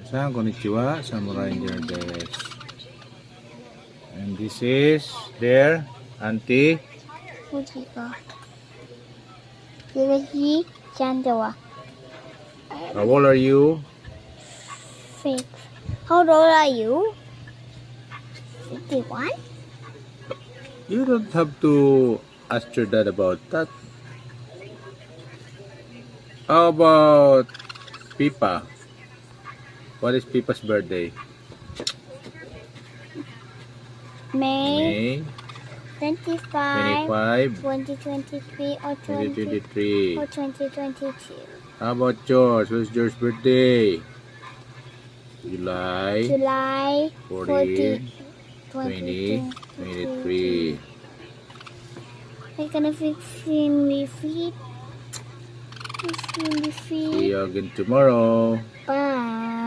San konnichiwa, samurai engineer desu. And this is their auntie. 好几个，一个一，三的哇 How old are you? ，six。How old are you? 51. You don't have to ask your dad about that. How about Pipa? What is Pipa's birthday? May May 25, 25, 2023 or 2023. 2022. How about George? What's George's birthday? July July 14, 20, 2023. I'm gonna fix him with feet. See you again tomorrow. Bye.